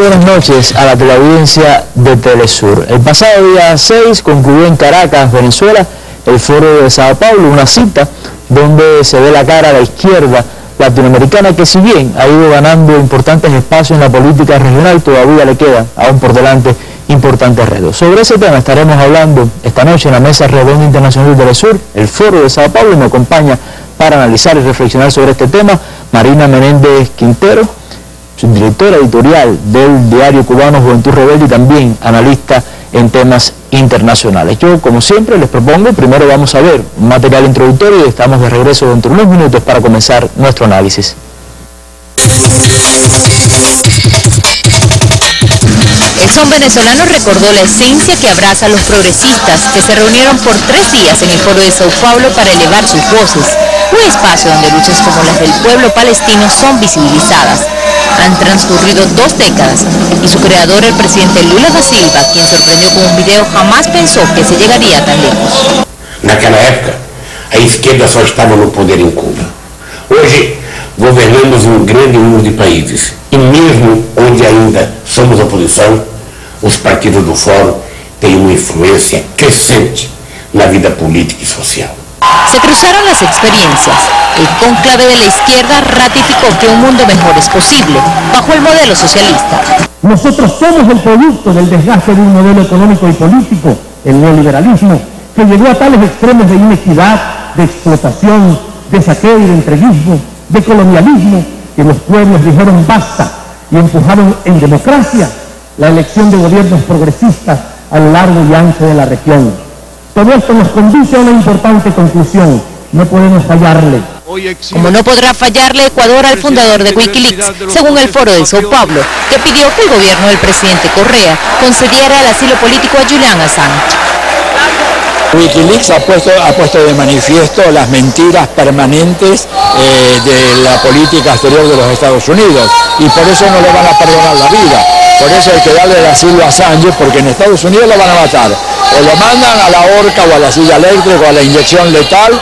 buenas noches a la teleaudiencia de Telesur. El pasado día 6 concluyó en Caracas, Venezuela, el Foro de Sao Paulo, una cita donde se ve la cara a la izquierda latinoamericana que, si bien ha ido ganando importantes espacios en la política regional, todavía le quedan aún por delante importantes retos. Sobre ese tema estaremos hablando esta noche en la Mesa Redonda Internacional de Telesur, el Foro de Sao Paulo, y me acompaña para analizar y reflexionar sobre este tema Marina Menéndez Quintero, subdirectora editorial del diario cubano Juventud Rebelde y también analista en temas internacionales. Yo, como siempre, les propongo, primero vamos a ver un material introductorio y estamos de regreso dentro de unos minutos para comenzar nuestro análisis. El son venezolano recordó la esencia que abraza a los progresistas que se reunieron por 3 días en el Foro de Sao Paulo para elevar sus voces, un espacio donde luchas como las del pueblo palestino son visibilizadas. Han transcurrido 2 décadas y su creador, el presidente Lula da Silva, quien sorprendió con un video, jamás pensó que se llegaría tan lejos. Naquela época, a esquerda só estava no poder em Cuba. Hoje, governamos um grande número de países e mesmo onde ainda somos oposição, os partidos do Fórum têm uma influência crescente na vida política e social. Se cruzaron las experiencias. El cónclave de la izquierda ratificó que un mundo mejor es posible, bajo el modelo socialista. Nosotros somos el producto del desgaste de un modelo económico y político, el neoliberalismo, que llegó a tales extremos de inequidad, de explotación, de saqueo y de entreguismo, de colonialismo, que los pueblos dijeron basta y empujaron en democracia la elección de gobiernos progresistas a lo largo y ancho de la región. Todo esto nos conduce a una importante conclusión: no podemos fallarle. Como no podrá fallarle Ecuador al fundador de Wikileaks, según el Foro de Sao Paulo, que pidió que el gobierno del presidente Correa concediera el asilo político a Julian Assange. Wikileaks ha puesto de manifiesto las mentiras permanentes de la política exterior de los Estados Unidos, y por eso no le van a perdonar la vida. Por eso hay que darle el asilo a Assange, porque en Estados Unidos lo van a matar. O lo mandan a la horca o a la silla eléctrica o a la inyección letal.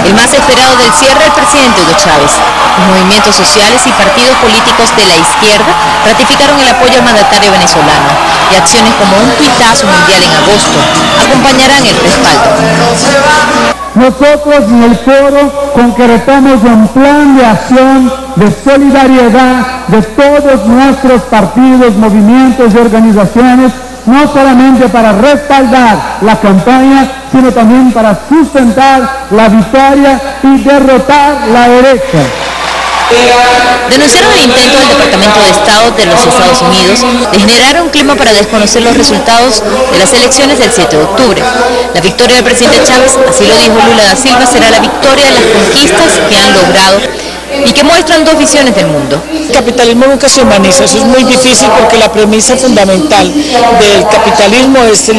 El más esperado del cierre, el presidente Hugo Chávez. Los movimientos sociales y partidos políticos de la izquierda ratificaron el apoyo al mandatario venezolano, y acciones como un tuitazo mundial en agosto acompañarán el respaldo. Nosotros en el foro concretamos un plan de acción de solidaridad de todos nuestros partidos, movimientos y organizaciones, no solamente para respaldar la campaña, sino también para sustentar la victoria y derrotar la derecha. Denunciaron el intento del Departamento de Estado de los Estados Unidos de generar un clima para desconocer los resultados de las elecciones del 7 de octubre. La victoria del presidente Chávez, así lo dijo Lula da Silva, será la victoria de las conquistas que han logrado y que muestran 2 visiones del mundo. El capitalismo nunca se humaniza, eso es muy difícil, porque la premisa fundamental del capitalismo es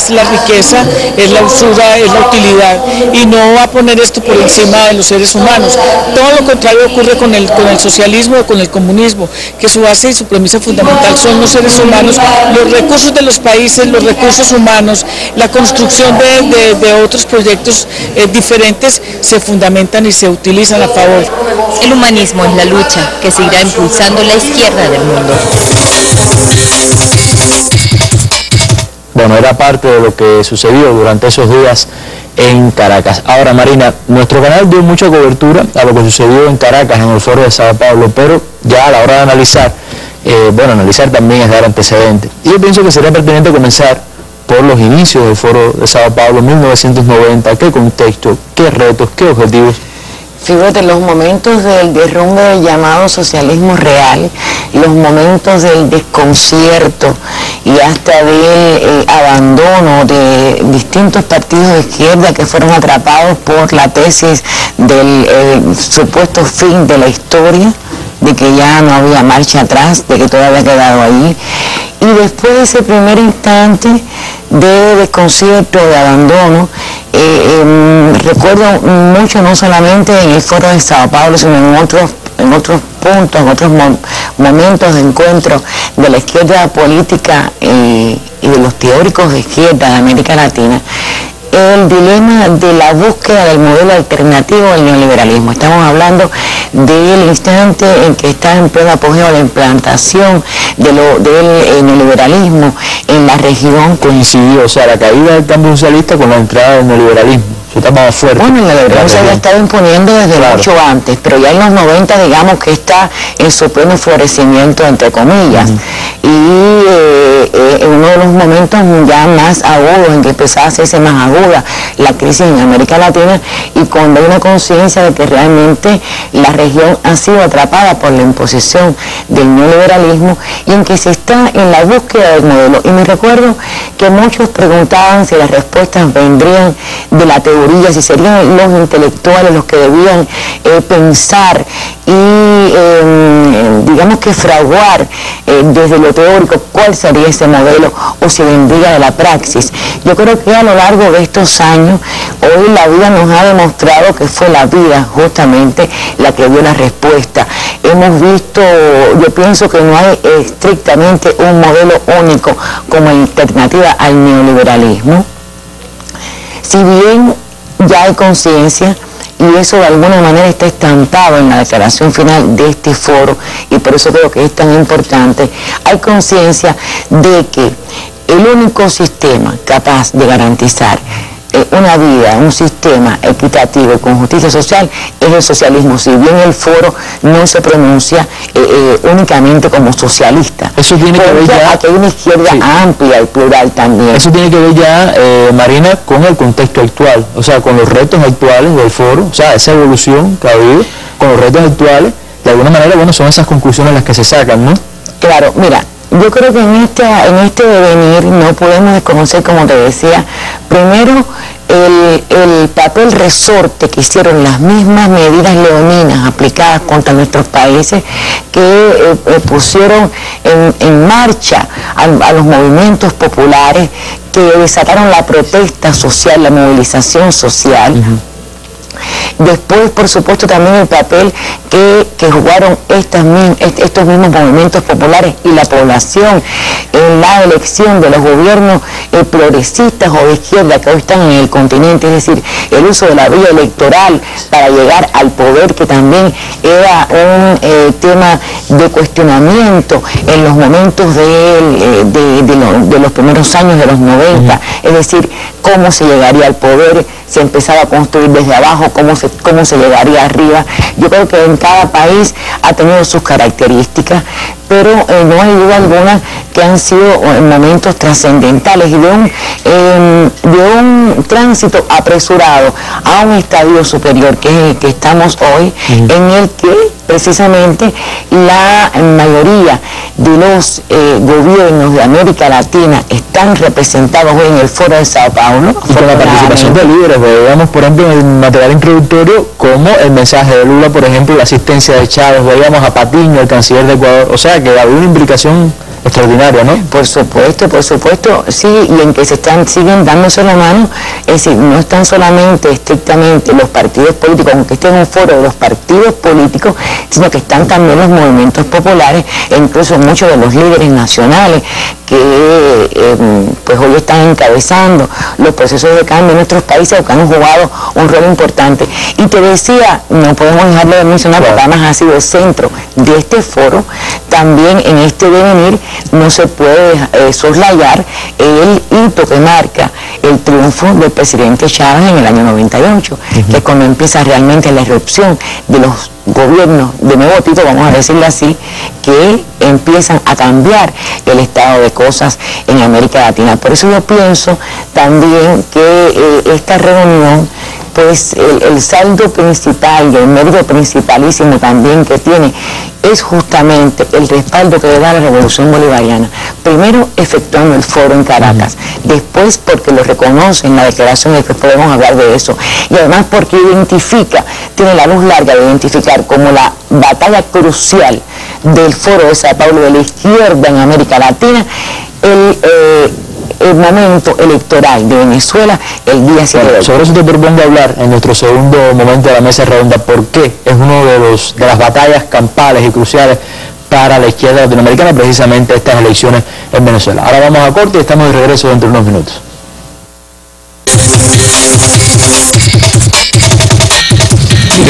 la riqueza, es la usura, es la utilidad, y no va a poner esto por encima de los seres humanos. Todo lo contrario ocurre con el socialismo o con el comunismo, que su base y su premisa fundamental son los seres humanos, los recursos de los países, los recursos humanos, la construcción de otros proyectos diferentes se fundamentan y se utilizan a favor. El humanismo es la lucha que seguirá impulsando la izquierda del mundo. Bueno, era parte de lo que sucedió durante esos días en Caracas. Ahora, Marina, nuestro canal dio mucha cobertura a lo que sucedió en Caracas, en el Foro de Sao Paulo, pero ya a la hora de analizar, analizar también es dar antecedentes. Y yo pienso que sería pertinente comenzar por los inicios del Foro de Sao Paulo, 1990, qué contexto, qué retos, qué objetivos. Fíjate, los momentos del derrumbe del llamado socialismo real, los momentos del desconcierto y hasta del abandono de distintos partidos de izquierda que fueron atrapados por la tesis del supuesto fin de la historia, de que ya no había marcha atrás, de que todo había quedado ahí. Y después de ese primer instante de desconcierto, de abandono, recuerdo mucho, no solamente en el Foro de Sao Paulo, sino en otros puntos, en otros momentos de encuentro de la izquierda política y de los teóricos de izquierda de América Latina, el dilema de la búsqueda del modelo alternativo del neoliberalismo. Estamos hablando del instante en que está en pleno apogeo la implantación del neoliberalismo en la región. Coincidió, o sea, la caída del cambio socialista con la entrada del neoliberalismo. Eso está más fuerte. Bueno, el neoliberalismo se había estado imponiendo desde mucho antes, pero ya en los 90 digamos que está en su pleno florecimiento, entre comillas. Y uno de los momentos ya más agudos, en que empezaba a hacerse más aguda la crisis en América Latina, y cuando hay una conciencia de que realmente la región ha sido atrapada por la imposición del neoliberalismo y en que se está en la búsqueda del modelo. Y me recuerdo que muchos preguntaban si las respuestas vendrían de la teoría, si serían los intelectuales los que debían pensar y digamos que fraguar desde lo teórico cuál sería ese modelo, o si vendría de la praxis. Yo creo que a lo largo de estos años, hoy la vida nos ha demostrado que fue la vida justamente la que dio la respuesta. Hemos visto, yo pienso que no hay estrictamente un modelo único como alternativa al neoliberalismo. Si bien ya hay conciencia, y eso de alguna manera está estampado en la declaración final de este foro, y por eso creo que es tan importante, hay conciencia de que el único sistema capaz de garantizar una vida, un sistema equitativo y con justicia social es el socialismo, si bien el foro no se pronuncia únicamente como socialista. Eso tiene que ver ya... Aquí hay una izquierda amplia y plural también. Eso tiene que ver ya, Marina, con el contexto actual, o sea, con los retos actuales del foro, o sea, esa evolución que ha habido, con los retos actuales, de alguna manera, bueno, son esas conclusiones las que se sacan, ¿no? Claro, mira, yo creo que en este devenir no podemos desconocer, como te decía, primero el papel resorte que hicieron las mismas medidas leoninas aplicadas contra nuestros países, que pusieron en marcha a los movimientos populares, que desataron la protesta social, la movilización social. Después, por supuesto, también el papel que jugaron estos mismos movimientos populares y la población en la elección de los gobiernos progresistas o de izquierda que hoy están en el continente, es decir, el uso de la vía electoral para llegar al poder, que también era un tema de cuestionamiento en los momentos de los primeros años de los 90, es decir, cómo se llegaría al poder, se empezaba a construir desde abajo, cómo se llegaría arriba. Yo creo que en cada país ha tenido sus características, pero no hay duda alguna que han sido momentos trascendentales y de un tránsito apresurado a un estadio superior que es el que estamos hoy, en el que precisamente la mayoría de los gobiernos de América Latina están representados hoy en el Foro de Sao Paulo. Y con la participación de líderes, veíamos por ejemplo en el material introductorio como el mensaje de Lula, por ejemplo, la asistencia de Chávez, veíamos a Patiño, el canciller de Ecuador, o sea que había una implicación extraordinaria, ¿no? Por supuesto, sí, y en que siguen dándose la mano, es decir, no están solamente estrictamente los partidos políticos, aunque esté en un foro de los partidos políticos, sino que están también los movimientos populares e incluso muchos de los líderes nacionales que pues hoy están encabezando los procesos de cambio en nuestros países, que han jugado un rol importante. Y te decía, no podemos dejarlo de mencionar, porque además ha sido el centro de este foro, también en este devenir no se puede soslayar el hito que marca el triunfo del presidente Chávez en el año 98, que es cuando empieza realmente la irrupción de los gobiernos de nuevo tipo, vamos a decirlo así, que empiezan a cambiar el estado de cosas en América Latina. Por eso yo pienso también que esta reunión, pues el saldo principal y el mérito principalísimo también que tiene es justamente el respaldo que le da la Revolución Bolivariana. Primero, efectuando el foro en Caracas, después porque lo reconoce en la declaración, y que podemos hablar de eso, y además porque tiene la luz larga de identificar como la batalla crucial del foro de Sao Paulo de la izquierda en América Latina, el momento electoral de Venezuela el día 7 de octubre. Sobre eso te propongo hablar en nuestro segundo momento de la mesa redonda, porque es uno de las batallas campales y cruciales para la izquierda latinoamericana, precisamente estas elecciones en Venezuela. Ahora vamos a corte y estamos de regreso dentro de unos minutos.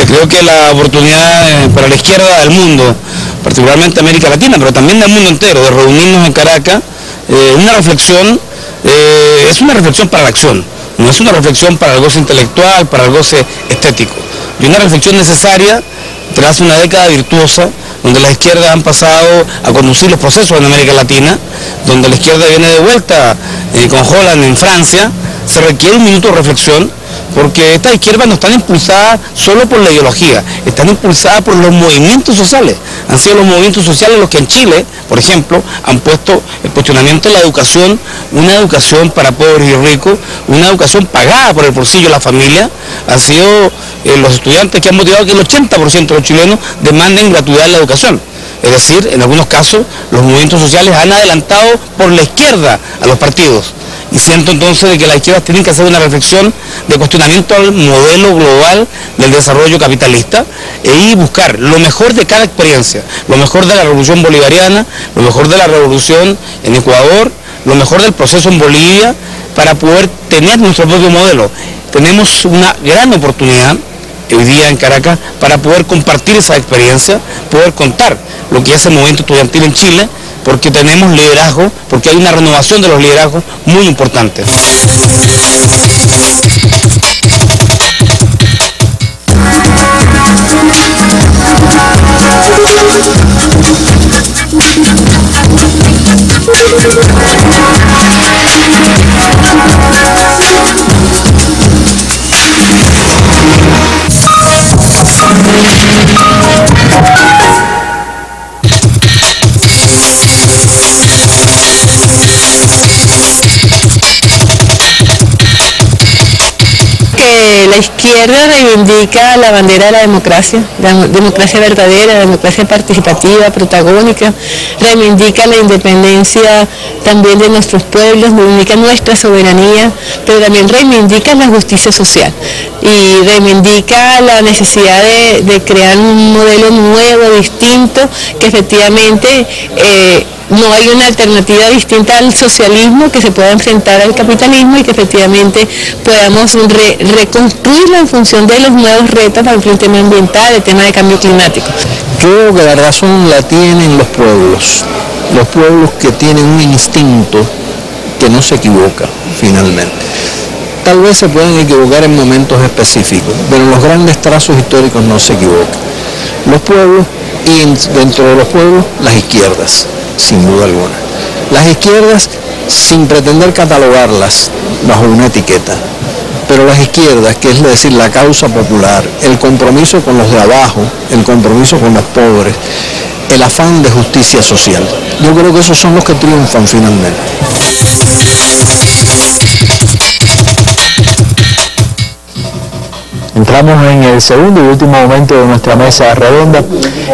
Creo que la oportunidad para la izquierda del mundo, particularmente América Latina, pero también del mundo entero, de reunirnos en Caracas, una reflexión, es una reflexión para la acción, no es una reflexión para el goce intelectual, para el goce estético, y una reflexión necesaria tras una década virtuosa, donde las izquierdas han pasado a conducir los procesos en América Latina, donde la izquierda viene de vuelta con Holland en Francia. Se requiere un minuto de reflexión, porque estas izquierdas no están impulsadas solo por la ideología, están impulsadas por los movimientos sociales. Han sido los movimientos sociales los que en Chile, por ejemplo, han puesto el cuestionamiento de la educación, una educación para pobres y ricos, una educación pagada por el bolsillo de la familia. Han sido los estudiantes que han motivado que el 80% de los chilenos demanden gratuidad en la educación. Es decir, en algunos casos, los movimientos sociales han adelantado por la izquierda a los partidos. Y siento entonces de que las izquierdas tienen que hacer una reflexión de cuestionamiento al modelo global del desarrollo capitalista y buscar lo mejor de cada experiencia, lo mejor de la revolución bolivariana, lo mejor de la revolución en Ecuador, lo mejor del proceso en Bolivia, para poder tener nuestro propio modelo. Tenemos una gran oportunidad hoy día en Caracas para poder compartir esa experiencia, poder contar lo que es el movimiento estudiantil en Chile, porque tenemos liderazgo, porque hay una renovación de los liderazgos muy importante. La izquierda reivindica la bandera de la democracia verdadera, la democracia participativa, protagónica, reivindica la independencia también de nuestros pueblos, reivindica nuestra soberanía, pero también reivindica la justicia social y reivindica la necesidad de crear un modelo nuevo, distinto, que efectivamente no hay una alternativa distinta al socialismo que se pueda enfrentar al capitalismo y que efectivamente podamos reconstruirlo en función de los nuevos retos, por ejemplo, el tema ambiental, el tema de cambio climático. Creo que la razón la tienen los pueblos que tienen un instinto que no se equivoca finalmente. Tal vez se pueden equivocar en momentos específicos, pero en los grandes trazos históricos no se equivocan. Los pueblos y dentro de los pueblos las izquierdas, sin duda alguna. Las izquierdas sin pretender catalogarlas bajo una etiqueta, pero las izquierdas, que es decir, la causa popular, el compromiso con los de abajo, el compromiso con los pobres, el afán de justicia social. Yo creo que esos son los que triunfan finalmente. Entramos en el segundo y último momento de nuestra mesa redonda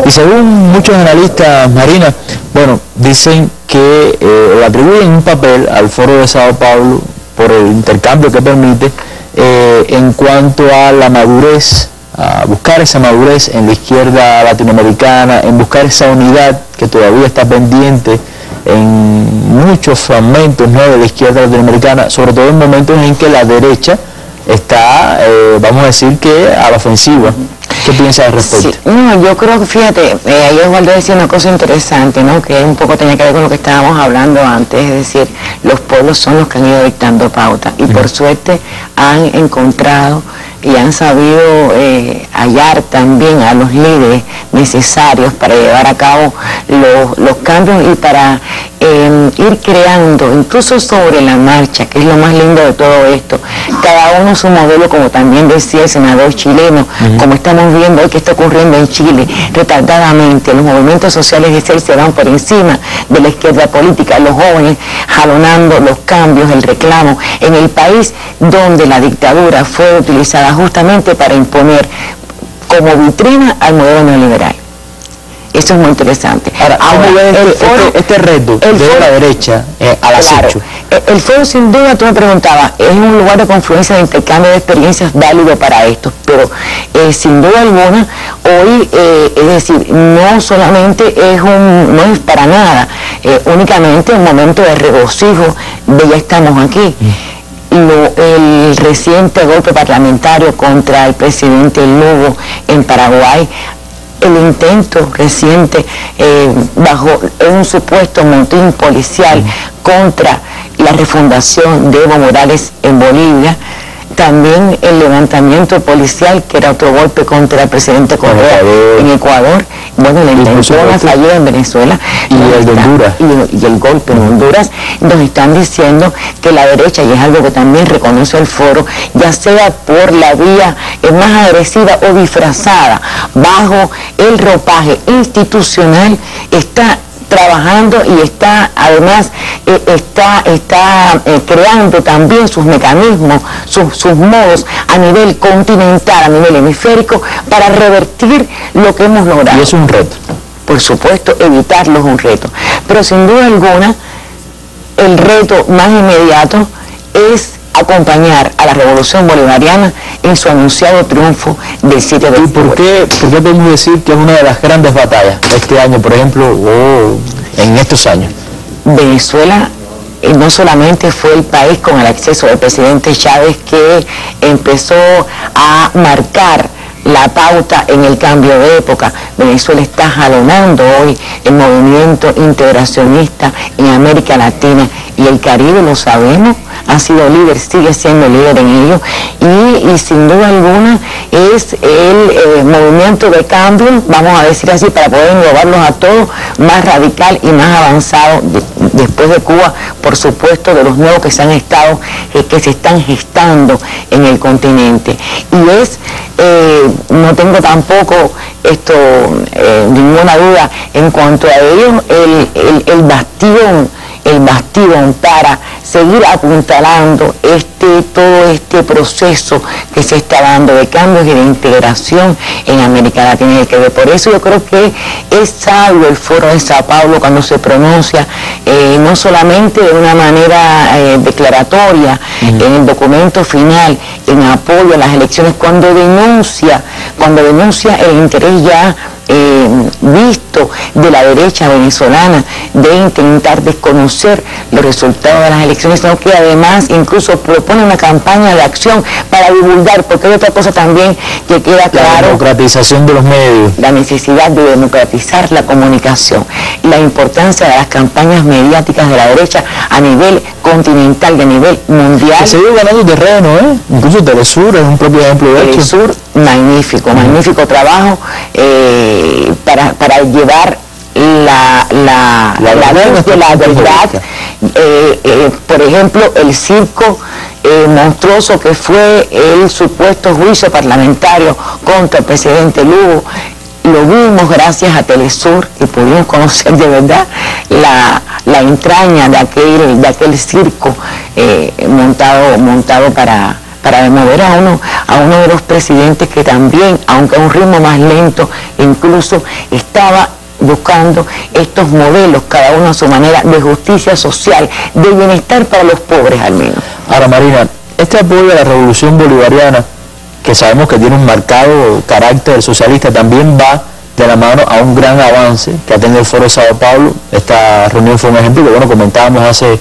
y según muchos analistas, Marina, bueno, dicen que le atribuyen un papel al Foro de Sao Paulo por el intercambio que permite en cuanto a la madurez, a buscar esa madurez en la izquierda latinoamericana, en buscar esa unidad que todavía está pendiente en muchos fragmentos, ¿no?, de la izquierda latinoamericana, sobre todo en momentos en que la derecha está, vamos a decir que a la ofensiva. ¿Qué piensas al respecto? Sí, no, yo creo que, fíjate, ahí Osvaldo decía una cosa interesante, ¿no?, que un poco tenía que ver con lo que estábamos hablando antes, es decir, los pueblos son los que han ido dictando pauta y por suerte han encontrado y han sabido hallar también a los líderes necesarios para llevar a cabo los cambios y para ir creando, incluso sobre la marcha, que es lo más lindo de todo esto, cada uno su modelo, como también decía el senador chileno, como estamos viendo hoy que está ocurriendo en Chile, retardadamente, los movimientos sociales de se van por encima de la izquierda política, los jóvenes jalonando los cambios, el reclamo, en el país donde la dictadura fue utilizada justamente para imponer como vitrina al modelo neoliberal. Eso es muy interesante. Ahora, ¿cómo ves este reto de la derecha al acecho? El foro, sin duda, tú me preguntabas, es un lugar de confluencia, de intercambio de experiencias válido para esto, pero sin duda alguna, hoy, es decir, no solamente no es para nada, únicamente un momento de regocijo de ya estamos aquí. el reciente golpe parlamentario contra el presidente Lugo en Paraguay, el intento reciente bajo un supuesto motín policial contra la refundación de Evo Morales en Bolivia, también el levantamiento policial, que era otro golpe contra el presidente Correa en Ecuador, bueno, la intentona fallida en Venezuela, y el de Honduras, y el golpe en Honduras, nos están diciendo que la derecha, y es algo que también reconoce el foro, ya sea por la vía más agresiva o disfrazada, bajo el ropaje institucional, está trabajando y está además creando también sus mecanismos, sus modos a nivel continental, a nivel hemisférico, para revertir lo que hemos logrado. Y es un reto. Por supuesto, evitarlo es un reto. Pero sin duda alguna, el reto más inmediato es acompañar a la Revolución Bolivariana en su anunciado triunfo del 7 de octubre. ¿Por qué podemos decir que es una de las grandes batallas este año, por ejemplo, o en estos años? Venezuela no solamente fue el país con el acceso del presidente Chávez que empezó a marcar la pauta en el cambio de época. Venezuela está jalonando hoy el movimiento integracionista en América Latina y el Caribe, lo sabemos, ha sido líder, sigue siendo líder en ello, y sin duda alguna es el movimiento de cambio, vamos a decir así, para poder englobarlos a todos, más radical y más avanzado después de Cuba, por supuesto, de los nuevos que se están gestando en el continente. Y es, no tengo tampoco ninguna duda en cuanto a ello, el bastión para seguir apuntalando todo este proceso que se está dando de cambios y de integración en América Latina y el Caribe. Por eso yo creo que es sabio el Foro de Sao Paulo cuando se pronuncia, no solamente de una manera declaratoria en el documento final en apoyo a las elecciones, cuando denuncia el interés ya visto de la derecha venezolana de intentar desconocer los resultados de las elecciones, sino que además incluso propone una campaña de acción para divulgar, porque hay otra cosa también que queda claro: la democratización de los medios, la necesidad de democratizar la comunicación, la importancia de las campañas mediáticas de la derecha a nivel continental y a nivel mundial. Que se ha ido ganando terreno, incluso Telesur es un propio ejemplo de esto. Telesur, magnífico trabajo para llevar la luz de la verdad. Por ejemplo, el circo monstruoso que fue el supuesto juicio parlamentario contra el presidente Lugo, lo vimos gracias a Telesur y pudimos conocer de verdad la entraña de aquel circo montado para demover a uno de los presidentes que también, aunque a un ritmo más lento, incluso estaba buscando estos modelos, cada uno a su manera, de justicia social, de bienestar para los pobres al menos. Ahora, Marina, este apoyo a la Revolución Bolivariana, que sabemos que tiene un marcado carácter socialista, también va de la mano a un gran avance que ha tenido el Foro de Sao Paulo. Esta reunión fue un ejemplo que, bueno, comentábamos hace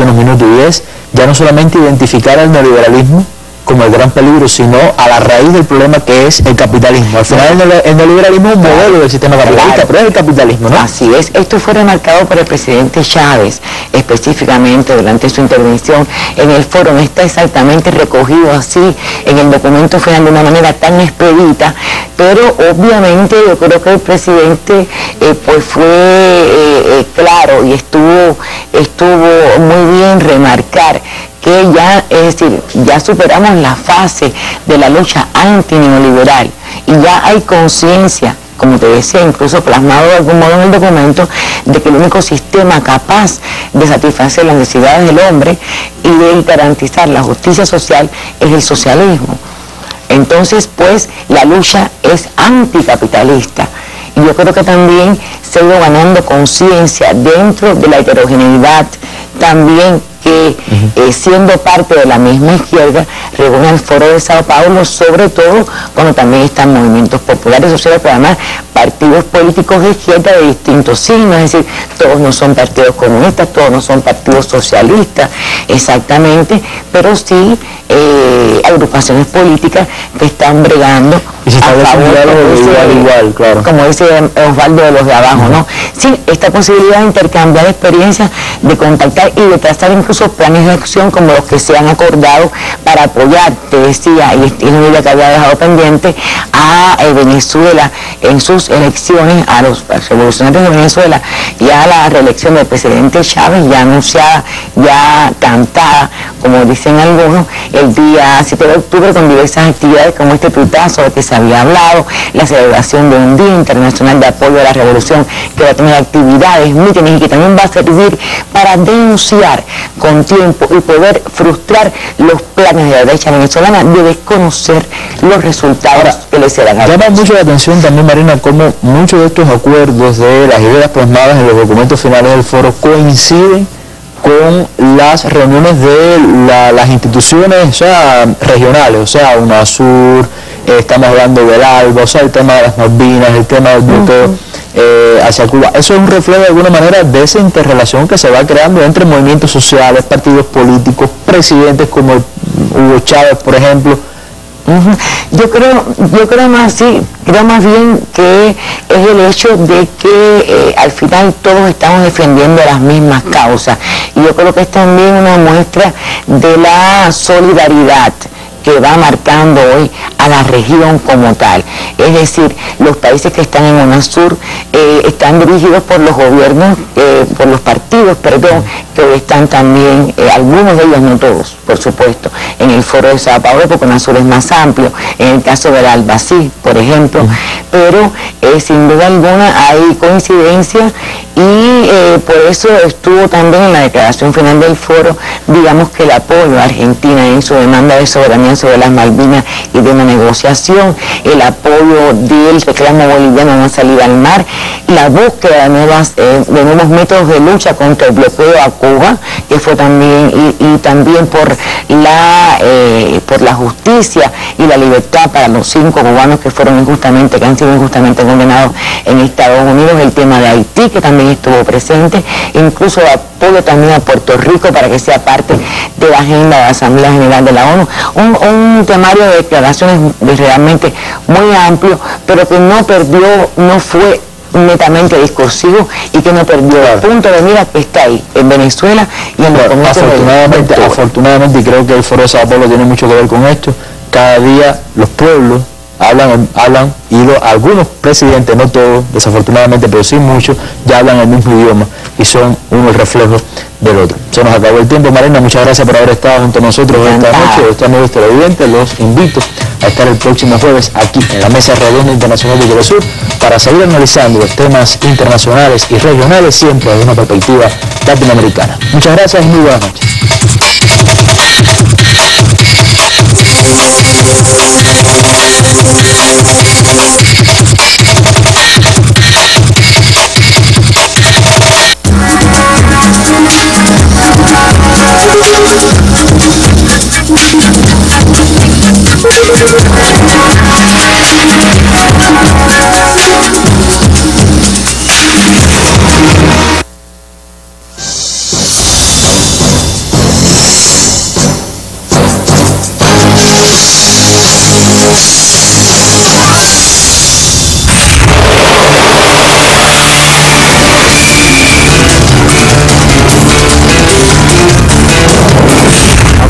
unos minutos, y es ya no solamente identificar al neoliberalismo como el gran peligro, sino a la raíz del problema, que es el capitalismo. Al final el neoliberalismo es un modelo del sistema capitalista, pero es el capitalismo, ¿no? Así es. Esto fue remarcado por el presidente Chávez, específicamente durante su intervención en el foro. No está exactamente recogido así en el documento final de una manera tan expedita, pero obviamente yo creo que el presidente pues fue claro, y estuvo muy bien remarcar que ya, es decir, ya superamos la fase de la lucha antineoliberal y ya hay conciencia, como te decía, incluso plasmado de algún modo en el documento, de que el único sistema capaz de satisfacer las necesidades del hombre y de garantizar la justicia social es el socialismo. Entonces, pues, la lucha es anticapitalista. Y yo creo que también se ha ido ganando conciencia dentro de la heterogeneidad también que siendo parte de la misma izquierda reúne el Foro de Sao Paulo, sobre todo cuando también están movimientos populares sociales, pero además partidos políticos de izquierda de distintos signos, es decir, todos no son partidos comunistas, todos no son partidos socialistas exactamente, pero sí agrupaciones políticas que están bregando y se a favor, igual, claro, como dice Osvaldo, de los de abajo, ¿no? Sí, esta posibilidad de intercambiar experiencias, de contactar y de trazar incluso planes de acción como los que se han acordado para apoyar, te decía, y es una idea que había dejado pendiente, a Venezuela en sus elecciones, a los revolucionarios de Venezuela y a la reelección del presidente Chávez, ya anunciada, ya cantada, como dicen algunos, el día 7 de octubre, con diversas actividades como este tuitazo de que se había hablado, la celebración de un Día Internacional de Apoyo a la Revolución, que va a tener actividades, mítines y que también va a servir para denunciar con tiempo y poder frustrar los planes de la derecha venezolana de desconocer los resultados que les serán. Llama mucho la atención también, Marina, cómo muchos de estos acuerdos de las ideas plasmadas en los documentos finales del foro coinciden con las reuniones de las instituciones, o sea, regionales, o sea, UNASUR, estamos hablando del ALBA, o sea, el tema de las Malvinas, el tema del bloqueo hacia Cuba. Eso es un reflejo de alguna manera de esa interrelación que se va creando entre movimientos sociales, partidos políticos, presidentes como Hugo Chávez, por ejemplo. Yo creo más bien que es el hecho de que al final todos estamos defendiendo las mismas causas, y yo creo que es también una muestra de la solidaridad que va marcando hoy a la región como tal. Es decir, los países que están en UNASUR están dirigidos por los gobiernos, por los partidos, perdón, que hoy están también, algunos de ellos, no todos, por supuesto, en el Foro de Sao Paulo, porque UNASUR es más amplio, en el caso del ALBA sí, por ejemplo, pero sin duda alguna hay coincidencia, y por eso estuvo también en la declaración final del foro, digamos, que el apoyo a Argentina en su demanda de soberanía sobre las Malvinas y de una negociación, el apoyo del reclamo boliviano a una salida al mar, la búsqueda de nuevos métodos de lucha contra el bloqueo a Cuba, que fue también, y también por la justicia y la libertad para los 5 cubanos que han sido injustamente condenados en Estados Unidos, el tema de Haití, que también estuvo presente, incluso apoyo también a Puerto Rico para que sea parte de la agenda de la Asamblea General de la ONU, un temario de declaraciones realmente muy amplio, pero que no fue netamente discursivo, y que no perdió el punto de mira que está ahí, en Venezuela y en los afortunadamente, y creo que el Foro de Sao Paulo tiene mucho que ver con esto. Cada día los pueblos hablan y algunos presidentes, no todos, desafortunadamente, pero sí muchos, ya hablan el mismo idioma y son uno el reflejo del otro. Se nos acabó el tiempo, Marina, muchas gracias por haber estado junto a nosotros esta noche. Este amigos televidentes, los invito a estar el próximo jueves aquí en la Mesa Redonda Internacional de Telesur para seguir analizando los temas internacionales y regionales, siempre desde una perspectiva latinoamericana. Muchas gracias y muy buenas noches.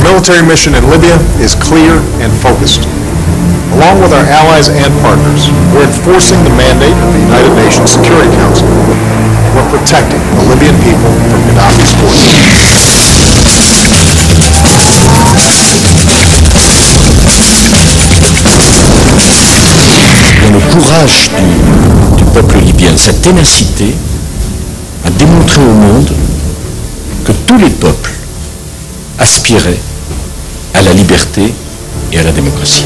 Military mission in Libya is clear and focused. Along with our allies and partners, we're enforcing the mandate of the United Nations Security Council. We're protecting the Libyan people from Gaddafi's forces. Le courage du peuple libyen, sa ténacité, a démontré au monde que tous les peuples aspiraient à la liberté et à la démocratie.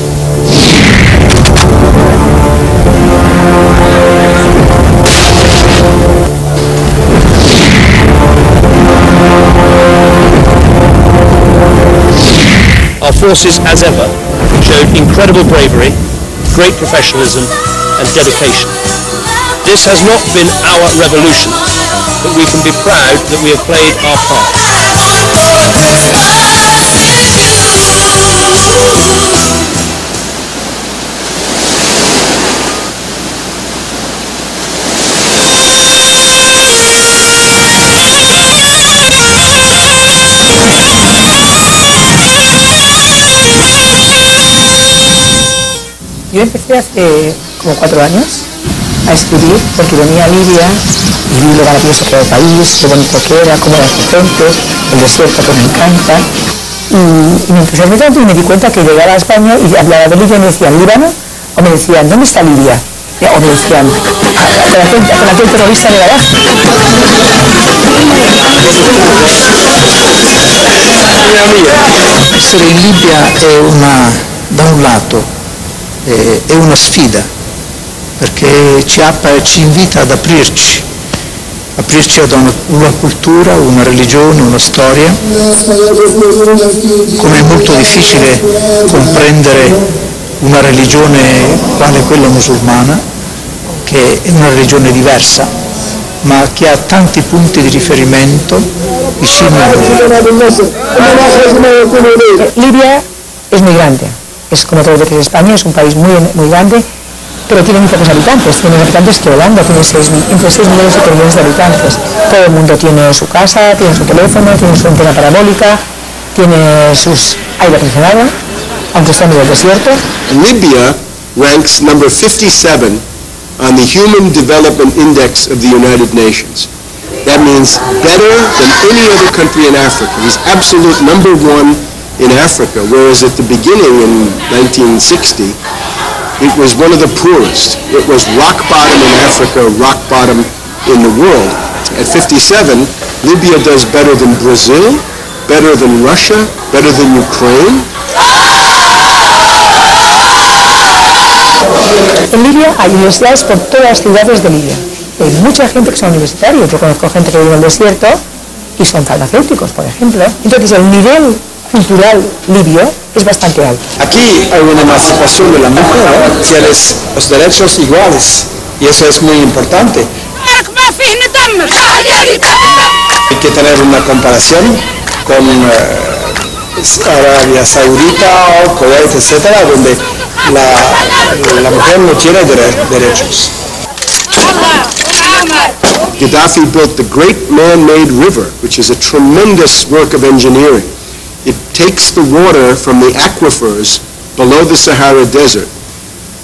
forces, as ever, showed incredible bravery, great professionalism and dedication. This has not been our revolution, but we can be proud that we have played our part. Yo empecé hace como 4 años a escribir porque venía a Libia y vi lo maravilloso que era el país, lo bonito que era, cómo era su gente, el desierto que me encanta. Y me entusiasmé tanto y me di cuenta que llegaba a España y hablaba de Libia y me decían Líbano, o me decían ¿dónde está Libia? O me decían con aquel terrorista de Gaddafi. Essere in Libia da un lato è una sfida, perché ci invita ad aprirci ad una cultura, una religione, una storia. Come è molto difficile comprendere una religione quale quella musulmana, che è una religione diversa, ma che ha tanti punti di riferimento vicino a noi. Libia es muy grande, es como todo lo que es España, es un país muy grande, pero tiene muy pocos habitantes, tiene más habitantes que Holanda, tiene entre 6 millones y 7 millones de habitantes. Todo el mundo tiene su casa, tiene su teléfono, tiene su antena parabólica, tiene sus aire acondicionado, aunque está en el desierto. Libya ranks number 57 on the Human Development Index of the United Nations. That means better than any other country in Africa. It's absolute number 1 in Africa, whereas at the beginning in 1960, it was one of the poorest. It was rock bottom in Africa, rock bottom in the world. At 57, Libya does better than Brazil, better than Russia, better than Ukraine. En Libia hay universidades por todas las ciudades de Libia. Hay mucha gente que son universitarios. Yo conozco gente que vive en el desierto y son farmacéuticos, por ejemplo. Entonces el nivel cultural libio es bastante alto. Aquí hay una emancipación de la mujer, tienes los derechos iguales y eso es muy importante. Hay que tener una comparación con Arabia Saudita o Kuwait, etcétera, donde la mujer no tiene derechos. Gaddafi built the great man-made river, which is a tremendous work of engineering. It takes the water from the aquifers below the Sahara Desert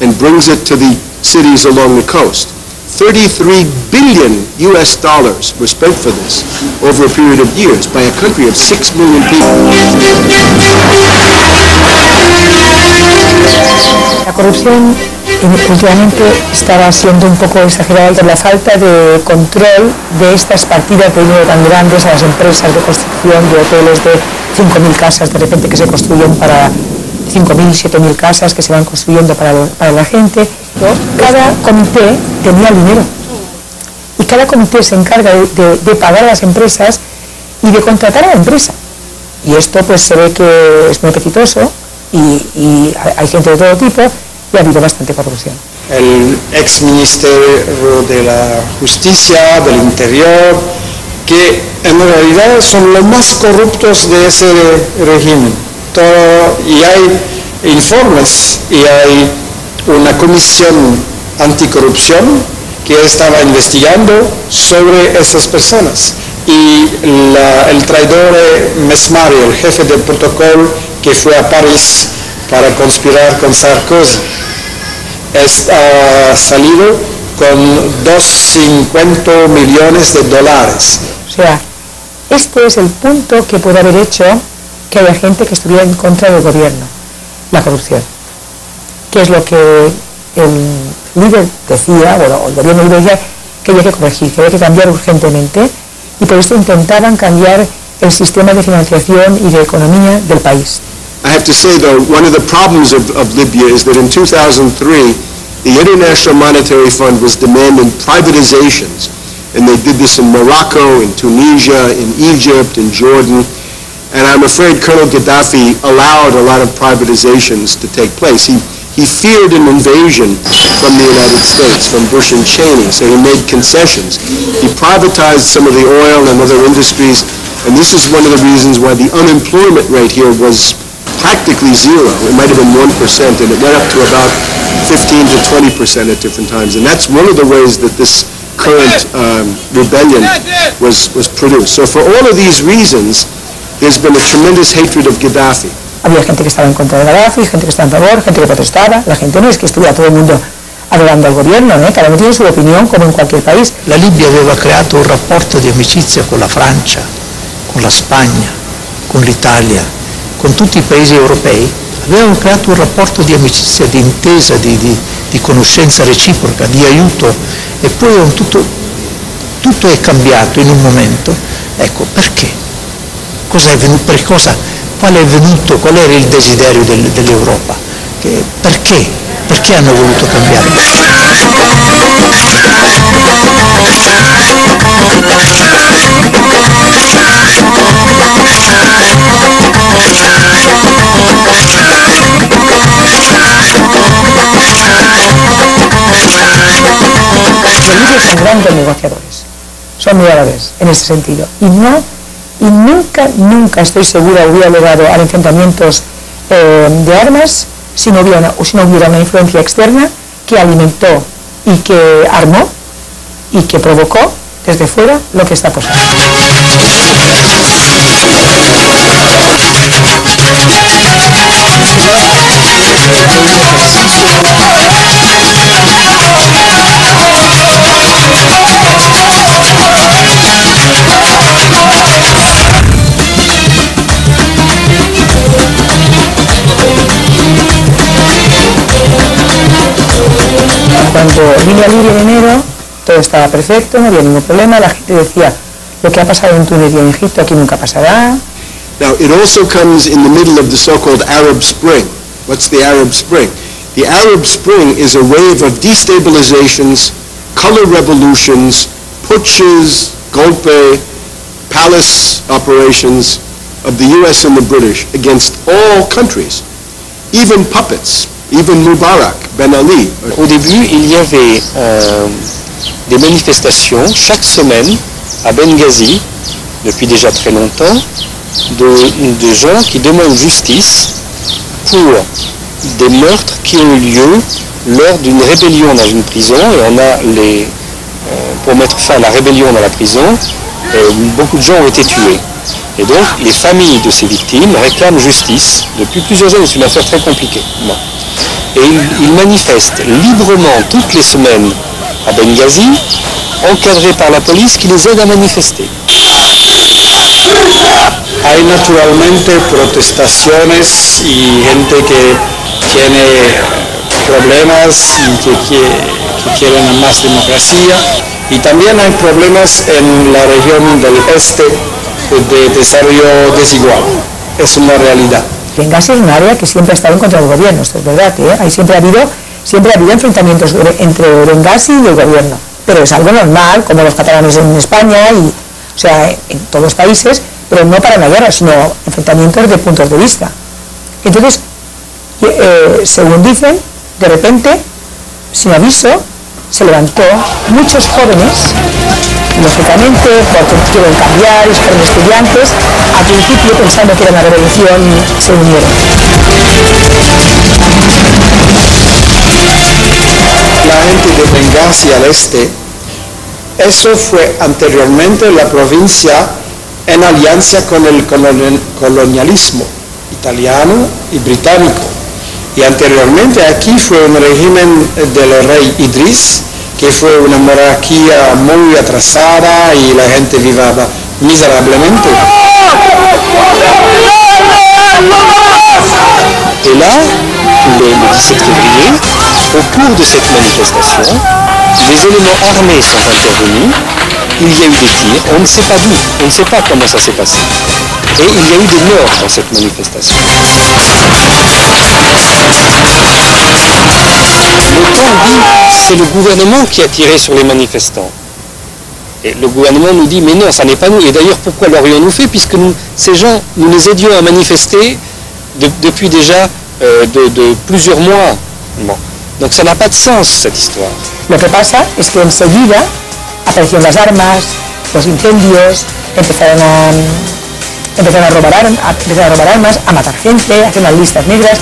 and brings it to the cities along the coast. $33 billion were spent for this over a period of years by a country of 6 million people. La corrupción últimamente estaba siendo un poco exagerada por la falta de control de estas partidas de dinero tan grandes a las empresas de construcción de hoteles de 5.000 casas de repente que se construyen para 5.000, 7.000 casas que se van construyendo para la gente. Cada comité tenía el dinero y cada comité se encarga de pagar a las empresas y de contratar a la empresa. Y esto pues se ve que es muy apetitoso y hay gente de todo tipo y ha habido bastante corrupción. El ex ministro de la Justicia, del Interior, que en realidad son los más corruptos de ese régimen. Y hay informes y hay una comisión anticorrupción que estaba investigando sobre esas personas. Y el traidor Mesmari, el jefe del protocolo que fue a París para conspirar con Sarkozy, ha salido con 250 millones de dólares. O sea, este es el punto que puede haber hecho que haya gente que estuviera en contra del gobierno, la corrupción. Que es lo que el líder decía, o el gobierno decía, que había que corregir, que había que cambiar urgentemente, y por eso intentaban cambiar el sistema de financiación y de economía del país. I have to say, though, one of the problems of Libya is that in 2003, the International Monetary Fund was demanding privatizations, and they did this in Morocco, in Tunisia, in Egypt, in Jordan, And I'm afraid Colonel Gaddafi allowed a lot of privatizations to take place. He feared an invasion from the United States, from Bush and Cheney, so he made concessions. He privatized some of the oil and other industries, and this is one of the reasons why the unemployment rate here was practically zero. It might have been 1%, and it went up to about 15 to 20% at different times. And that's one of the ways that this current rebellion was produced. So for all of these reasons, there's been a tremendous hatred of Gaddafi. Había gente que estaba en contra de Gaddafi, gente que estaba en favor, gente que protestaba. La gente no es que estuviera todo el mundo adorando al gobierno, cada uno tiene su opinión como en cualquier país. La Libia aveva creato un rapporto di amicizia con la Francia, con la Spagna, con l'Italia, con tutti i paesi europei. Avevano creato un rapporto di amicizia, di intesa, di conoscenza reciproca, di aiuto, e poi tutto è cambiato in un momento. Ecco, perché? Cosa è venuto? Per cosa? Qual è venuto? Qual era il desiderio dell'Europa? Perché? Perché hanno voluto cambiare? Los libios son grandes negociadores, son muy árabes en ese sentido, y nunca estoy segura hubiera llegado a enfrentamientos de armas si no hubiera una influencia externa que alimentó y que armó y que provocó desde fuera lo que está pasando. Cuando vine a Libia en enero, todo estaba perfecto, no había ningún problema, la gente decía, lo que ha pasado en Túnez y en Egipto aquí nunca pasará. Now, it also comes in the middle of the so-called Arab Spring. What's the Arab Spring? The Arab Spring is a wave of destabilizations, color revolutions, putsches, golpe, palace operations of the US and the British against all countries, even puppets. Even Mubarak, Ben Ali. Au début, il y avait des manifestations chaque semaine à Benghazi, depuis déjà très longtemps, de gens qui demandent justice pour des meurtres qui ont eu lieu lors d'une rébellion dans une prison. Et on a pour mettre fin à la rébellion dans la prison, beaucoup de gens ont été tués. Et donc, les familles de ces victimes réclament justice depuis plusieurs années. C'est une affaire très compliquée. Bon. Et ils manifestent librement toutes les semaines à Benghazi, encadrés par la police qui les aide à manifester. Hay naturalmente protestaciones y gente que tiene problemas y que quieren más democracia, y también hay problemas en la región del este de desarrollo desigual. Es una realidad. Benghazi es un área que siempre ha estado en contra del gobierno, esto es verdad, Ahí siempre ha habido enfrentamientos entre Benghazi y el gobierno, pero es algo normal, como los catalanes en España, y, o sea, en todos los países, pero no para una guerra, sino enfrentamientos de puntos de vista. Entonces, según dicen, de repente, sin aviso, se levantó muchos jóvenes, lógicamente porque quieren cambiar, y fueron estudiantes, al principio pensando que era una revolución, se unieron. La gente de Benghazi al este, eso fue anteriormente la provincia en alianza con el colonialismo italiano y británico. Y anteriormente aquí fue un régimen del rey Idris, que fue una monarquía muy atrasada y la gente vivaba miserablemente. Et là, le 17 février, au cours de cette manifestation, les éléments armés sont intervenus, il y a eu des tirs, on ne sait pas d'où, on ne sait pas comment ça s'est passé. Et il y a eu des morts dans cette manifestation. L'OTAN dit c'est le gouvernement qui a tiré sur les manifestants. Et le gouvernement nous dit mais non, ça n'est pas nous. Et d'ailleurs, pourquoi l'aurions-nous fait, puisque ces gens, nous les aidions à manifester depuis déjà de plusieurs mois. Bon. Donc ça n'a pas de sens, cette histoire. Lo que pasa es que enseguida aparecieron las armas, los incendios, empezaron a robar armas, a matar gente, a hacer unas listas negras.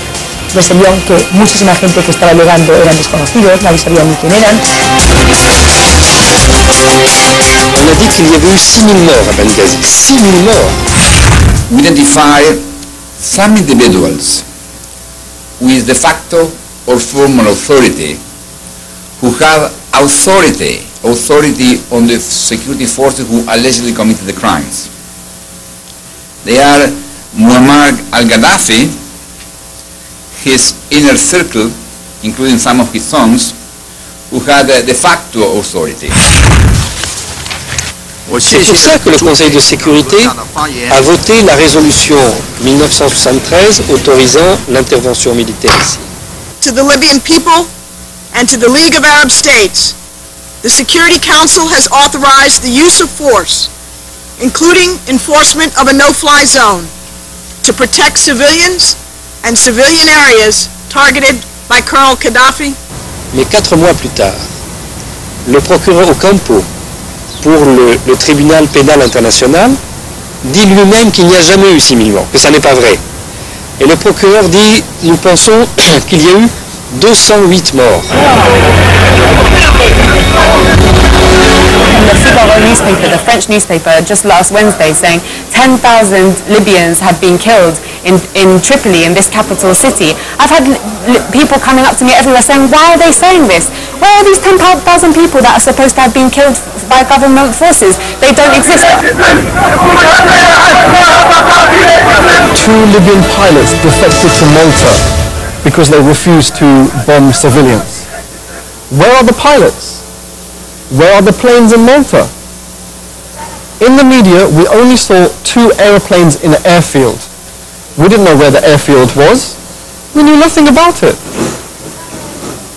Les salió que muchísima gente que estaba llegando eran desconocidos, nadie sabía ni quién eran. On a dit qu'il y avait eu 6 000 morts à Benghazi. 6 000 morts. We identify some individuals with de facto or formal authority who have authority on the security forces who allegedly committed the crimes. They are Muammar al-Gaddafi, his inner circle, including some of his sons, who had de facto authority. C'est pour ça que le Conseil de sécurité a voté la résolution 1973 autorisant l'intervention militaire ici. To the Libyan people and to the League of Arab States, the Security Council has authorized the use of force, including enforcement of a no-fly zone, to protect civilians and civilian areas targeted by Colonel Gaddafi. Mais 4 mois plus tard, le procureur Ocampo, pour le tribunal pénal international, dit lui-même qu'il n'y a jamais eu 6 000 morts, que ça n'est pas vrai. Et le procureur dit, nous pensons qu'il y a eu 208 morts. The Figaro newspaper, the French newspaper, just last Wednesday saying 10,000 Libyans have been killed in Tripoli, in this capital city. I've had people coming up to me everywhere saying, why are they saying this? Where are these 10,000 people that are supposed to have been killed by government forces? They don't exist. 2 Libyan pilots defected to Malta because they refused to bomb civilians. Where are the pilots? Where are the planes in Malta? In the media, we only saw 2 aeroplanes in an airfield. We didn't know where the airfield was. We knew nothing about it.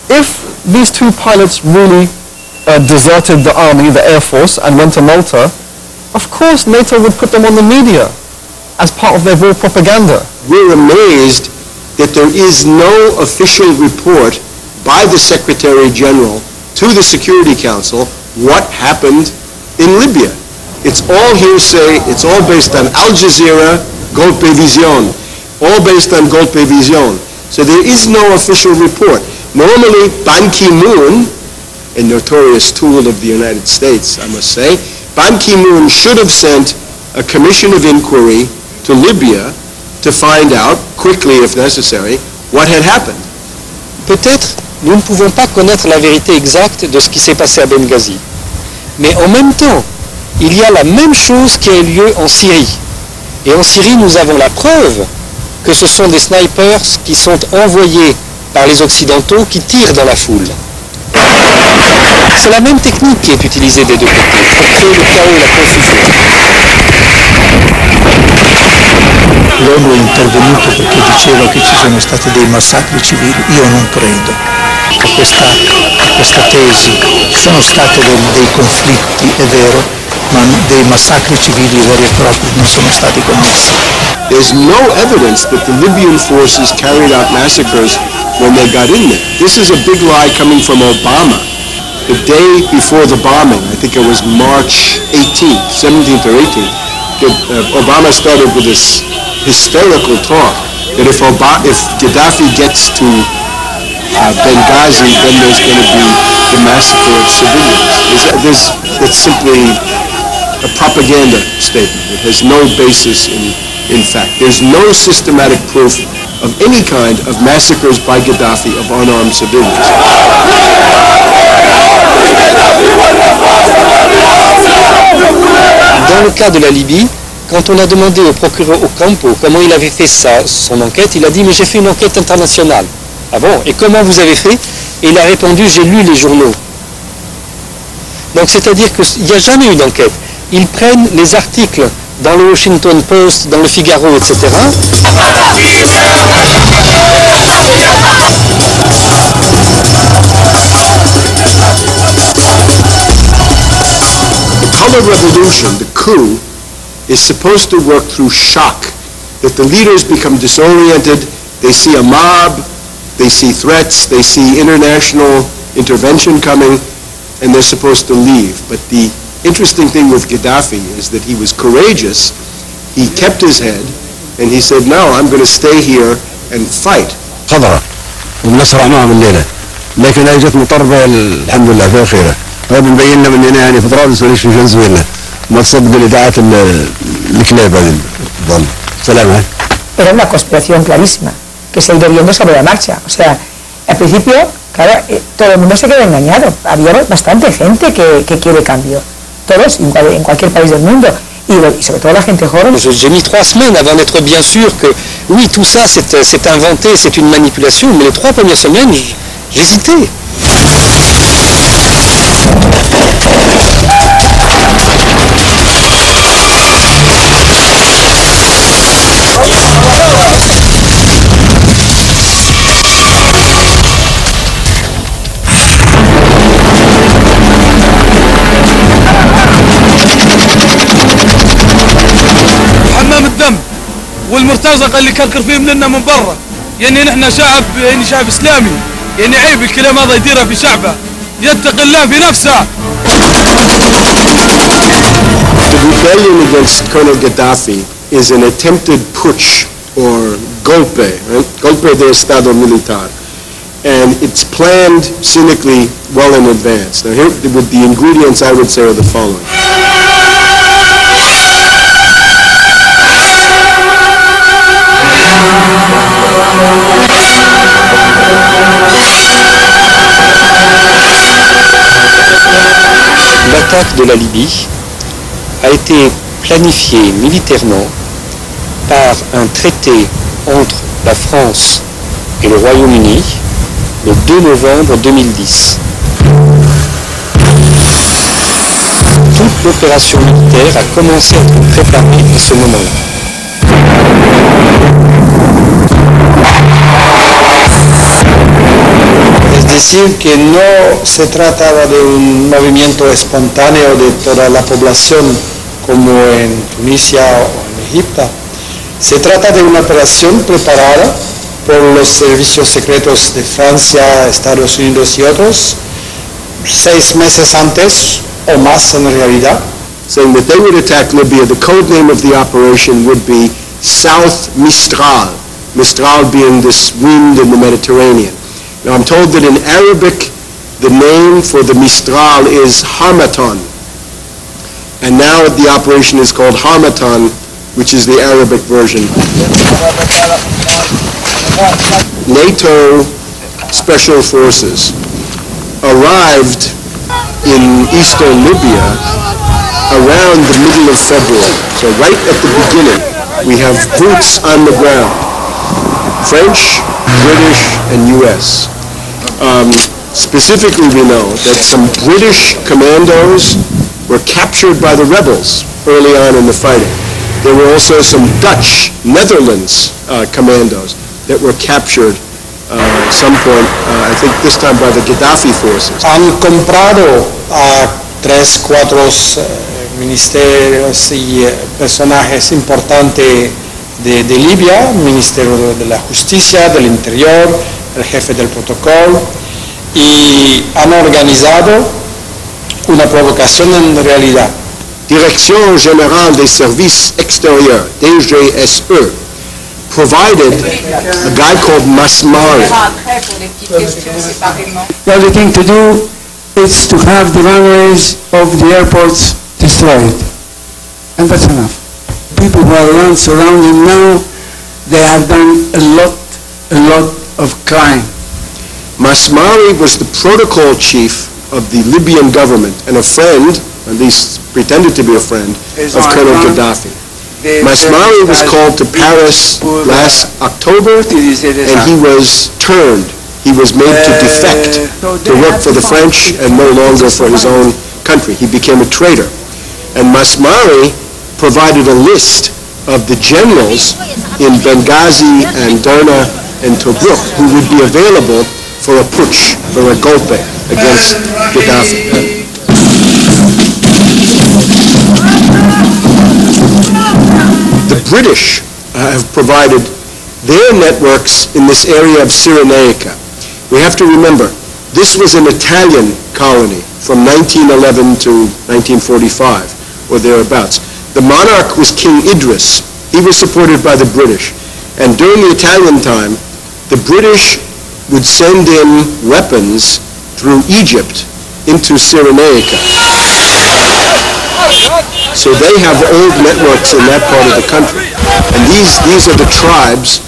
If these 2 pilots really deserted the army, the air force, and went to Malta, of course NATO would put them on the media as part of their war propaganda. We're amazed that there is no official report by the Secretary General to the Security Council what happened in Libya. It's all hearsay, it's all based on Al Jazeera, Golpe Vision, all based on Golpe Vision. So there is no official report. Normally, Ban Ki-moon, a notorious tool of the United States, I must say, Ban Ki-moon should have sent a commission of inquiry to Libya to find out, quickly if necessary, what had happened. Peut-être nous ne pouvons pas connaître la vérité exacte de ce qui s'est passé à Benghazi. Mais en même temps, il y a la même chose qui a eu lieu en Syrie. Et en Syrie, nous avons la preuve que ce sont des snipers qui sont envoyés par les Occidentaux qui tirent dans la foule. C'est la même technique qui est utilisée des deux côtés pour créer le chaos et la confusion. L'ONU è intervenuto perché diceva che ci sono stati dei massacri civili. Io non credo a questa tesi. Ci sono stati dei conflitti, è vero, ma dei massacri civili veri e propri non sono stati commessi. There's no evidence that the Libyan forces carried out massacres when they got in there. This is a big lie coming from Obama. The day before the bombing, I think it was March 18th, 17th or 18th, Obama started with this hysterical talk that if Gaddafi gets to Benghazi, then there's going to be the massacre of civilians. It's simply a propaganda statement. It has no basis in fact. There's no systematic proof of any kind of massacres by Gaddafi of unarmed civilians. Dans le cas de la Libye, quand on a demandé au procureur Ocampo comment il avait fait son enquête, il a dit « mais j'ai fait une enquête internationale ». Ah bon, et comment vous avez fait? Et il a répondu « j'ai lu les journaux ». Donc c'est-à-dire qu'il n'y a jamais eu d'enquête. Ils prennent les articles dans le Washington Post, dans le Figaro, etc. While the revolution, the coup, is supposed to work through shock, that the leaders become disoriented, they see a mob, they see threats, they see international intervention coming, and they're supposed to leave. But the interesting thing with Gaddafi is that he was courageous, he kept his head, and he said, no, I'm going to stay here and fight. خضرة وبنسرع معهم الليلة، لكن هي جت مطربة الحمد لله فيها خيرة. هذا مبين لنا مننا يعني في طرابلس وليش في فنزويلا. ما تصدق الإذاعات الكلاب هذه الظل. سلام. Era una conspiración clarísima que se ha ido viendo sobre la marcha. O sea, al principio, claro, todo el mundo se quedó engañado. Había bastante gente que quiere cambio. Todos, en cualquier país del mundo. Y sobre todo la gente joven. J'ai mis 3 semaines avant d'être bien sûr que, oui, tout ça c'est inventé, c'est une manipulation, mais les 3 premières semaines, j'hésitais. والمرتزقه اللي كركر فيه مننا من برا، يعني نحن شعب اسلامي، يعني عيب الكلام هذا يديره في شعبه، يتقي الله في نفسه. The rebellion against Colonel Gaddafi is an attempted putsch or golpe, right? Golpe de Estado Militar, and it's planned cynically well in advance. Now here, with the ingredients, I would say are the following. L'attaque de la Libye a été planifiée militairement par un traité entre la France et le Royaume-Uni le 2 novembre 2010. Toute l'opération militaire a commencé à être préparée à ce moment-là. Es decir, que no se trataba de un movimiento espontáneo de toda la población como en Tunisia o en Egipto. Se trata de una operación preparada por los servicios secretos de Francia, Estados Unidos y otros 6 meses antes o más en realidad. Saying that they would attack Libya, the code name of the operation would be South Mistral, Mistral being this wind in the Mediterranean. Now I'm told that in Arabic the name for the Mistral is Harmattan, and now the operation is called Harmattan, which is the Arabic version. NATO special forces arrived in eastern Libya around the middle of February. So right at the beginning, we have boots on the ground, French, British, and U.S. Specifically, we know that some British commandos were captured by the rebels early on in the fighting. There were also some Dutch, Netherlands commandos that were captured at some point, I think this time by the Gaddafi forces. Han comprado a 3, 4 ministerios y personajes importantes de Libia, Ministerio de la Justicia, del Interior, el jefe del protocolo, y han organizado una provocación en realidad. Direction Générale des Services Extérieurs, DGSE, provided a guy called Masmari. The only thing to do is to have the runways of the airports destroyed, and that's enough. People who are around surrounding now, they have done a lot of crime. Masmari was the protocol chief of the Libyan government and a friend, at least pretended to be a friend, of Colonel Gaddafi. Masmari was called to Paris last October, and he was turned. He was made to defect, to work for the French and no longer for his own country. He became a traitor. And Masmari provided a list of the generals in Benghazi and Derna and Tobruk who would be available for a putsch, for a golpe against Gaddafi. British have provided their networks in this area of Cyrenaica. We have to remember, this was an Italian colony from 1911 to 1945, or thereabouts. The monarch was King Idris. He was supported by the British. And during the Italian time, the British would send in weapons through Egypt into Cyrenaica. So they have old networks in that part of the country. And these are the tribes,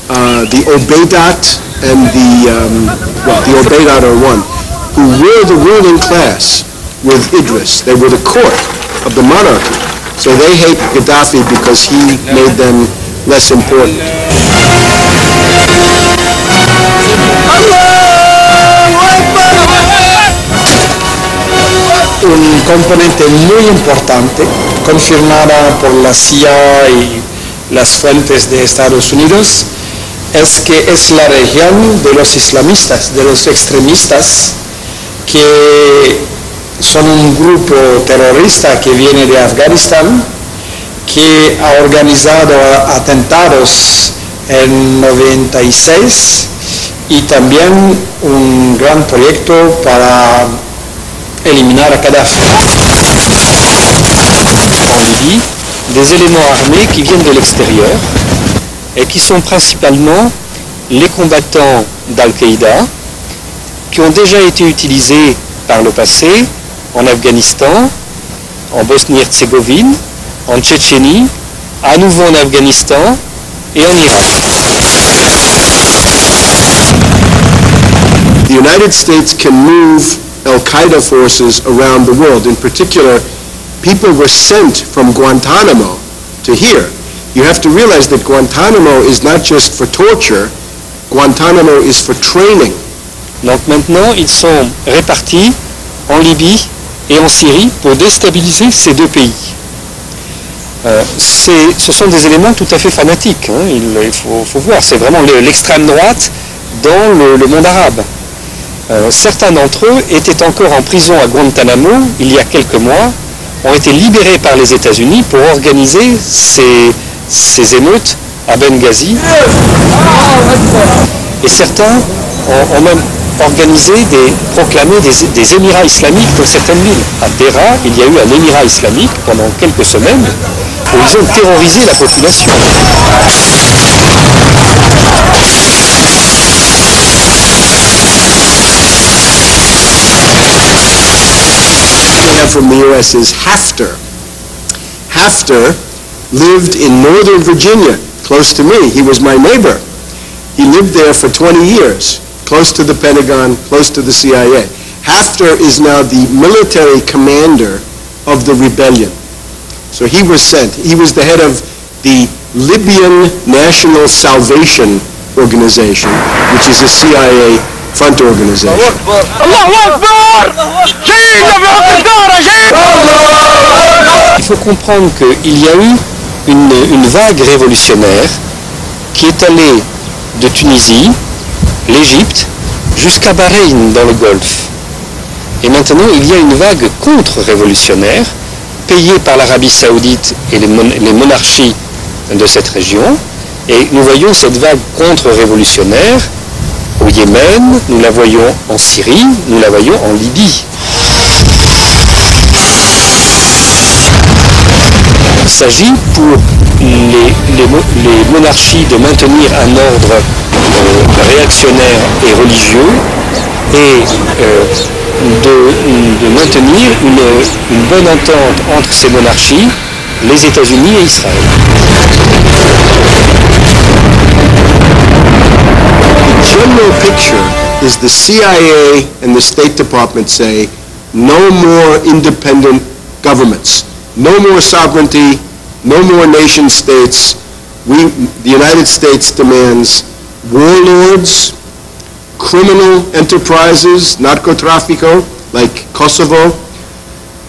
the Obeidat and the Obeidat are one, who were the ruling class with Idris. They were the court of the monarchy. So they hate Gaddafi because he made them less important. Un componente muy importante, confirmada por la CIA y las fuentes de Estados Unidos, es que es la región de los islamistas, de los extremistas, que son un grupo terrorista que viene de Afganistán, que ha organizado atentados en 96 y también un gran proyecto para eliminar a Kadhafi. En Libye, des éléments armés qui viennent de l'extérieur et qui sont principalement les combattants d'Al-Qaïda qui ont déjà été utilisés par le passé en Afghanistan, en Bosnie-Herzégovine, en Tchétchénie, à nouveau en Afghanistan et en Irak. The United States can move Al-Qaeda forces around the world. In particular, people were sent from Guantanamo to here. You have to realize that Guantanamo is not just for torture, Guantanamo is for training. Donc maintenant, ils sont répartis en Libye et en Syrie pour déstabiliser ces deux pays. Ce sont des éléments tout à fait fanatiques, hein. Il faut voir, c'est vraiment l'extrême droite dans le monde arabe. Certains d'entre eux étaient encore en prison à Guantanamo il y a quelques mois, ont été libérés par les États-Unis pour organiser ces émeutes à Benghazi. Et certains ont même proclamé des émirats islamiques dans certaines villes. À Dera, il y a eu un émirat islamique pendant quelques semaines où ils ont terrorisé la population. From the U.S. is Hafter. Hafter lived in Northern Virginia, close to me. He was my neighbor. He lived there for 20 years, close to the Pentagon, close to the CIA. Hafter is now the military commander of the rebellion. So he was sent. He was the head of the Libyan National Salvation Organization, which is a CIA front organization. Il faut comprendre qu'il y a eu une vague révolutionnaire qui est allée de Tunisie, l'Égypte, jusqu'à Bahreïn dans le Golfe. Et maintenant, il y a une vague contre-révolutionnaire payée par l'Arabie Saoudite et les monarchies de cette région. Et nous voyons cette vague contre-révolutionnaire au Yémen, nous la voyons en Syrie, nous la voyons en Libye. Il s'agit pour les monarchies de maintenir un ordre réactionnaire et religieux et de maintenir une bonne entente entre ces monarchies, les États-Unis et Israël. The general picture is the CIA and the State Department say no more independent governments, no more sovereignty, no more nation states. The United States demands warlords, criminal enterprises, narcotráfico, like Kosovo.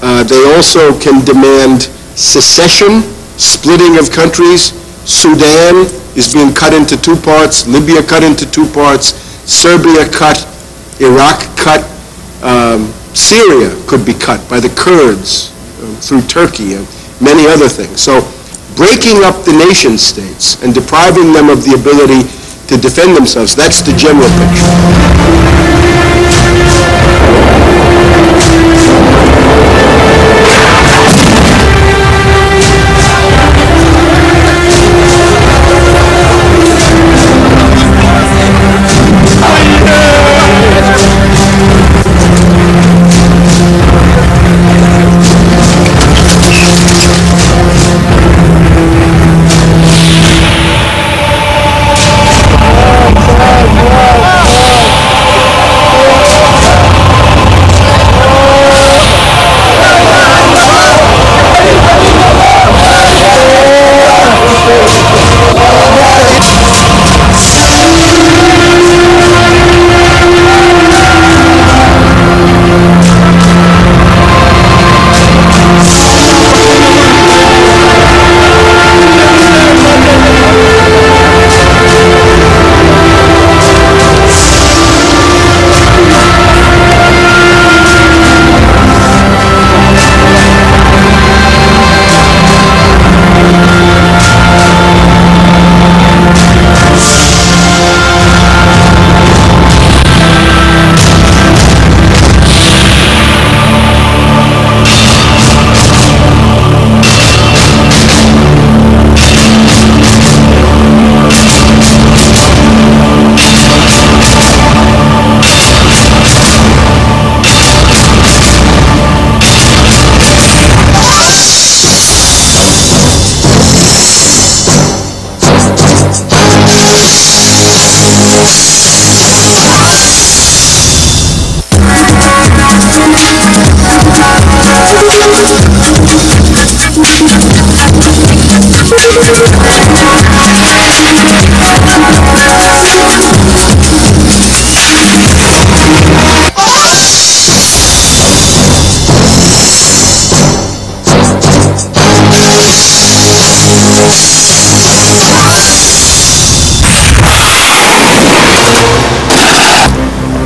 They also can demand secession, splitting of countries. Sudan is being cut into two parts, Libya cut into two parts, Serbia cut, Iraq cut, Syria could be cut by the Kurds through Turkey and many other things. So breaking up the nation states and depriving them of the ability to defend themselves. That's the general picture.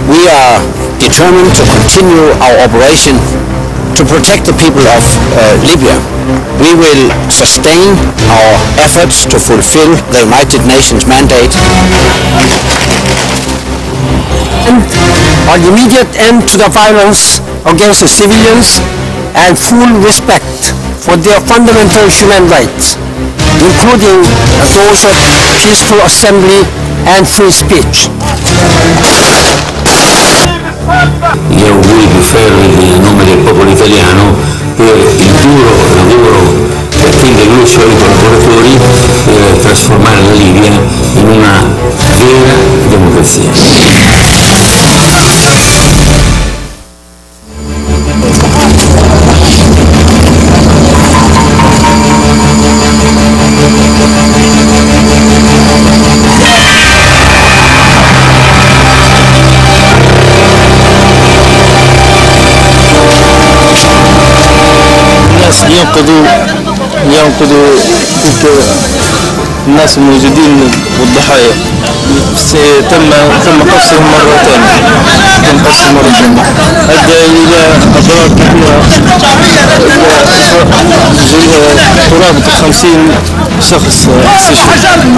We are determined to continue our operation to protect the people of Libya. We will sustain our efforts to fulfill the United Nations mandate. And an immediate end to the violence against the civilians and full respect for their fundamental human rights, including those of peaceful assembly and free speech. Gli auguri più fervidi a nome del popolo italiano per il duro lavoro che attendono i suoi collaboratori per trasformare la Libia in una vera democrazia. ينقذوا الناس الموجودين والضحايا. تم قصرهم مرتين. أدى إلى أضرار كثيرة، قرابة 50 شخص استشهدوا.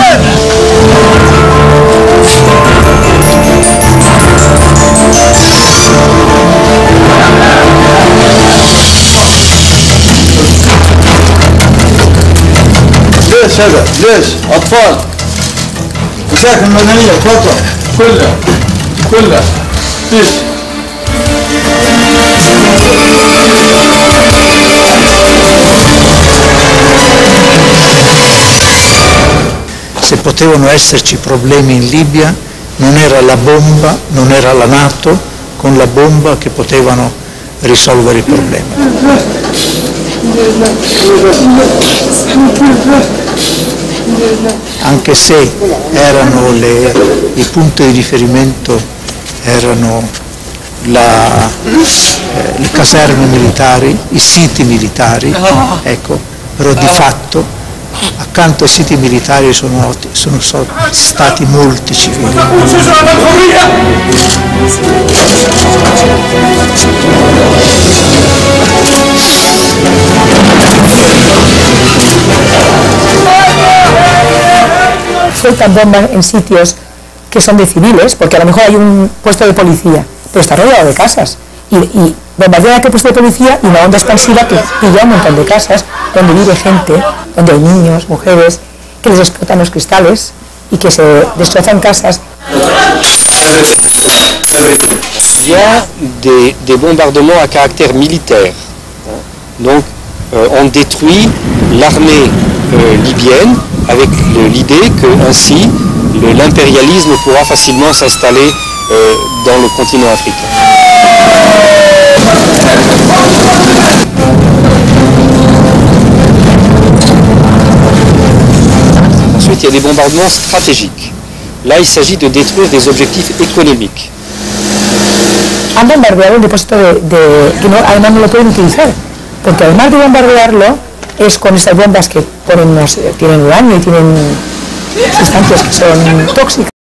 ليش هذا؟ ليش؟ أطفال مشاكل مدنية فترة كلها ليش؟ Se potevano esserci problemi in Libia non era la bomba, non era la NATO con la bomba che potevano risolvere il problema. Anche se erano i punti di riferimento erano le caserme militari, i siti militari, ecco, però di fatto accanto ai siti militari sono stati molti civili. sueltan bombas en sitios que son de civiles, porque a lo mejor hay un puesto de policía, pero está rodeado de casas, y bombardean aquel puesto de policía y una onda expansiva que pilla un montón de casas donde vive gente, donde hay niños, mujeres, que les explotan los cristales y que se destrozan casas. Il y a des bombardements à caractère militaire. Donc on détruit l'armée libyenne avec l'idée que ainsi l'impérialisme pourra facilement s'installer dans le continent africain. Ensuite, il y a des bombardements stratégiques. Là, il s'agit de détruire des objectifs économiques. Han bombardeado un depósito que además no lo pueden utilizar, porque además de bombardearlo, es con estas bombas que tienen uranio y tienen sustancias que son tóxicas.